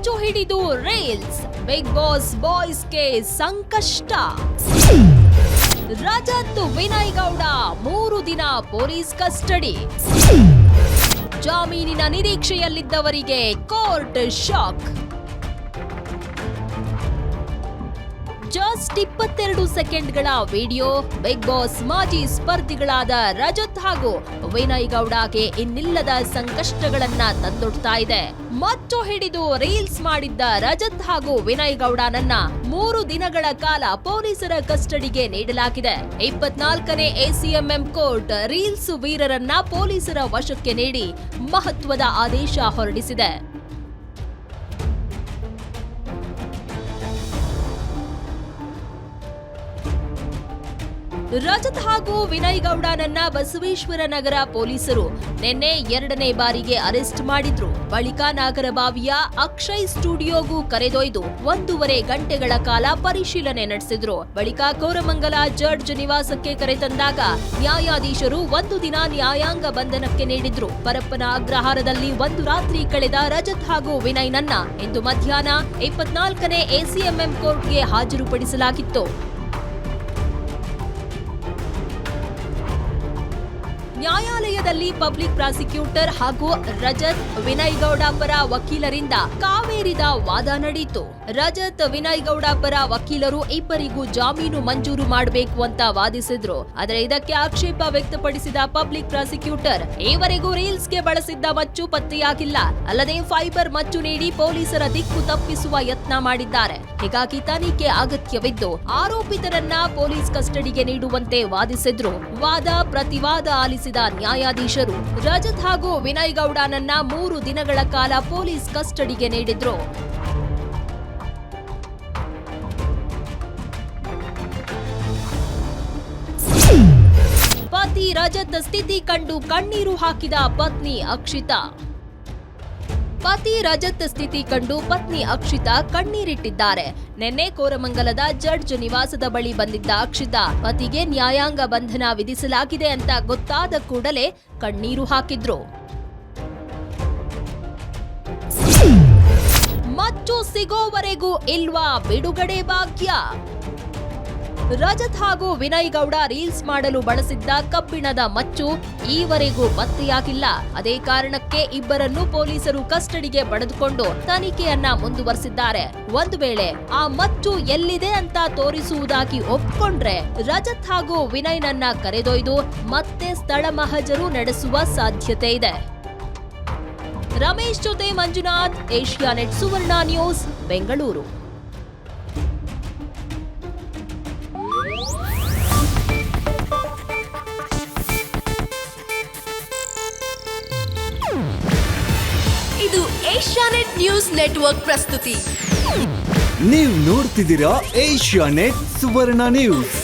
ಮಚ್ಚು ಹಿಡಿದು reels, big boss ಬಾಯ್ಸ್ಗೆ ಸಂಕಷ್ಟ. ರಜತ್ ವಿನಯ್ ಗೌಡ 3 ದಿನ ಪೊಲೀಸ್ ಕಸ್ಟಡಿ. ಜಾಮೀನಿನ ನಿರೀಕ್ಷೆಯಲ್ಲಿದ್ದವರಿಗೆ ಕೋರ್ಟ್ ಶಾಕ್. ಜಸ್ಟ್ 22 ಸೆಕೆಂಡ್ಗಳ ವಿಡಿಯೋ ಬಿಗ್ ಬಾಸ್ ಮಾಜಿ ಸ್ಪರ್ಧಿಗಳಾದ ರಜತ್ ಹಾಗೂ ವಿನಯ್ ಗೌಡಗೆ ಇನ್ನಿಲ್ಲದ ಸಂಕಷ್ಟಗಳನ್ನ ತಂದೊಡ್ತಾ ಇದೆ. ಮಚ್ಚು ಹಿಡಿದು ರೀಲ್ಸ್ ಮಾಡಿದ್ದ ರಜತ್ ಹಾಗೂ ವಿನಯ್ ಗೌಡನನ್ನ 3 ದಿನಗಳ ಕಾಲ ಪೊಲೀಸರ ಕಸ್ಟಡಿಗೆ ನೀಡಲಾಗಿದೆ. 24ನೇ ಎಸಿಎಂಎಂ ಕೋರ್ಟ್ ರೀಲ್ಸ್ ವೀರರನ್ನ ಪೊಲೀಸರ ವಶಕ್ಕೆ ನೀಡಿ ಮಹತ್ವದ ಆದೇಶ ಹೊರಡಿಸಿದೆ. ರಜತ್ ಹಾಗೂ ವಿನಯ್ ಗೌಡನನ್ನ ಬಸವೇಶ್ವರ ನಗರ ಪೊಲೀಸರು ನಿನ್ನೆ 2ನೇ ಬಾರಿಗೆ ಅರೆಸ್ಟ್ ಮಾಡಿದ್ರು. ಬಳಿಕ ನಾಗರಬಾವಿಯ ಅಕ್ಷಯ್ ಸ್ಟುಡಿಯೋಗೂ ಕರೆದೊಯ್ದು 1.5 ಗಂಟೆಗಳ ಕಾಲ ಪರಿಶೀಲನೆ ನಡೆಸಿದ್ರು. ಬಳಿಕ ಕೋರಮಂಗಲ ಜಡ್ಜ್ ನಿವಾಸಕ್ಕೆ ಕರೆತಂದಾಗ ನ್ಯಾಯಾಧೀಶರು 1 ದಿನ ನ್ಯಾಯಾಂಗ ಬಂಧನಕ್ಕೆ ನೀಡಿದ್ರು. ಪರಪ್ಪನ ಅಗ್ರಹಾರದಲ್ಲಿ 1 ರಾತ್ರಿ ಕಳೆದ ರಜತ್ ಹಾಗೂ ವಿನಯ್ನನ್ನ ಇಂದು ಮಧ್ಯಾಹ್ನ 24ನೇ ಎಸಿಎಂಎಂ ಕೋರ್ಟ್ಗೆ ಹಾಜರುಪಡಿಸಲಾಗಿತ್ತು. ನ್ಯಾಯಾಲಯದಲ್ಲಿ ಪಬ್ಲಿಕ್ ಪ್ರಾಸಿಕ್ಯೂಟರ್ ಹಾಗೂ ರಜತ್ ವಿನಯ್ ಗೌಡ ಪರ ವಕೀಲರಿಂದ ಕಾವೇರಿದ ವಾದ ನಡೆಯಿತು. ರಜತ್ ವಿನಯ್ ಗೌಡ ಪರ ವಕೀಲರು ಇಬ್ಬರಿಗೂ ಜಾಮೀನು ಮಂಜೂರು ಮಾಡಬೇಕು ಅಂತ ವಾದಿಸಿದ್ರು. ಆದರೆ ಇದಕ್ಕೆ ಆಕ್ಷೇಪ ವ್ಯಕ್ತಪಡಿಸಿದ ಪಬ್ಲಿಕ್ ಪ್ರಾಸಿಕ್ಯೂಟರ್ ಈವರೆಗೂ ರೀಲ್ಸ್ಗೆ ಬಳಸಿದ್ದ ಮಚ್ಚು ಪತ್ತೆಯಾಗಿಲ್ಲ, ಅಲ್ಲದೆ ಫೈಬರ್ ಮಚ್ಚು ನೀಡಿ ಪೊಲೀಸರ ದಿಕ್ಕು ತಪ್ಪಿಸುವ ಯತ್ನ ಮಾಡಿದ್ದಾರೆ. ಹೀಗಾಗಿ ತನಿಖೆ ಅಗತ್ಯವಿದ್ದು ಆರೋಪಿತರನ್ನ ಪೊಲೀಸ್ ಕಸ್ಟಡಿಗೆ ನೀಡುವಂತೆ ವಾದಿಸಿದ್ರು. ವಾದ ಪ್ರತಿವಾದ ಆಲಿಸಿದ ನ್ಯಾಯಾಧೀಶರು ರಜತ್ ಹಾಗೂ ವಿನಯ್ ಗೌಡನನ್ನ 3 ದಿನಗಳ ಕಾಲ ಪೊಲೀಸ್ ಕಸ್ಟಡಿಗೆ ನೀಡಿದ್ರು. ಪತಿ ರಜತ್ ಸ್ಥಿತಿ ಕಂಡು ಕಣ್ಣೀರು ಹಾಕಿದ ಪತ್ನಿ ಅಕ್ಷಿತಾ. ಪತಿ ರಜತ್ ಸ್ಥಿತಿ ಕಂಡು ಪತ್ನಿ ಅಕ್ಷಿತಾ ಕಣ್ಣೀರಿಟ್ಟಿದ್ದಾರೆ. ನಿನ್ನೆ ಕೋರಮಂಗಲದ ಜಡ್ಜ್ ನಿವಾಸದ ಬಳಿ ಬಂದಿದ್ದ ಅಕ್ಷಿತಾ ಪತಿಗೆ ನ್ಯಾಯಾಂಗ ಬಂಧನ ವಿಧಿಸಲಾಗಿದೆ ಅಂತ ಗೊತ್ತಾದ ಕೂಡಲೇ ಕಣ್ಣೀರು ಹಾಕಿದ್ರು. ಮಚ್ಚು ಸಿಗೋವರೆಗೂ ಇಲ್ವಾ ಬಿಡುಗಡೆ ಭಾಗ್ಯ? ರಜತ್ ಹಾಗೂ ವಿನಯ್ ಗೌಡ ರೀಲ್ಸ್ ಮಾಡಲು ಬಳಸಿದ್ದ ಕಬ್ಬಿಣದ ಮಚ್ಚು ಈವರೆಗೂ ಪತ್ತೆಯಾಗಿಲ್ಲ. ಅದೇ ಕಾರಣಕ್ಕೆ ಇಬ್ಬರನ್ನು ಪೊಲೀಸರು ಕಸ್ಟಡಿಗೆ ಪಡೆದುಕೊಂಡು ತನಿಖೆಯನ್ನ ಮುಂದುವರೆಸಿದ್ದಾರೆ. ಒಂದು ವೇಳೆ ಆ ಮಚ್ಚು ಎಲ್ಲಿದೆ ಅಂತ ತೋರಿಸುವುದಾಗಿ ಒಪ್ಪಿಕೊಂಡ್ರೆ ರಜತ್ ಹಾಗೂ ವಿನಯ್ನನ್ನ ಕರೆದೊಯ್ದು ಮತ್ತೆ ಸ್ಥಳ ಮಹಜರು ನಡೆಸುವ ಸಾಧ್ಯತೆ ಇದೆ. ರಮೇಶ್ ಜೊತೆ ಮಂಜುನಾಥ್, ಏಷ್ಯಾನೆಟ್ ಸುವರ್ಣ ನ್ಯೂಸ್, ಬೆಂಗಳೂರು. ಇದು ಏಷ್ಯಾನೆಟ್ ನ್ಯೂಸ್ ನೆಟ್ವರ್ಕ್ ಪ್ರಸ್ತುತಿ. ನೀವು ನೋಡ್ತಿದ್ದೀರಾ ಏಷ್ಯಾನೆಟ್ ಸುವರ್ಣ ನ್ಯೂಸ್.